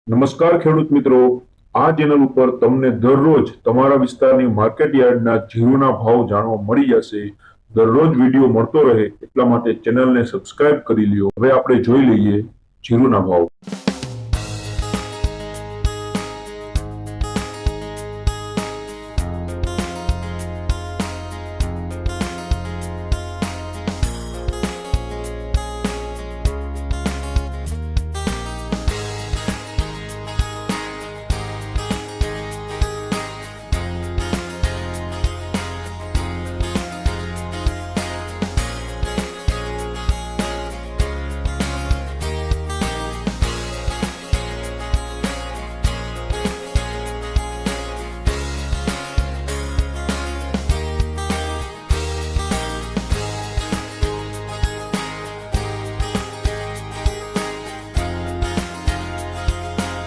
નમસ્કાર ખેડૂત મિત્રો, આ ચેનલ ઉપર તમને દરરોજ તમારા વિસ્તારની માર્કેટ યાર્ડના જીરુના ભાવ જાણવા મળી જશે। દરરોજ વિડીયો મળતો રહે એટલા માટે ચેનલને સબસ્ક્રાઇબ કરી લ્યો। હવે આપણે જોઈ લઈએ જીરુના ભાવ।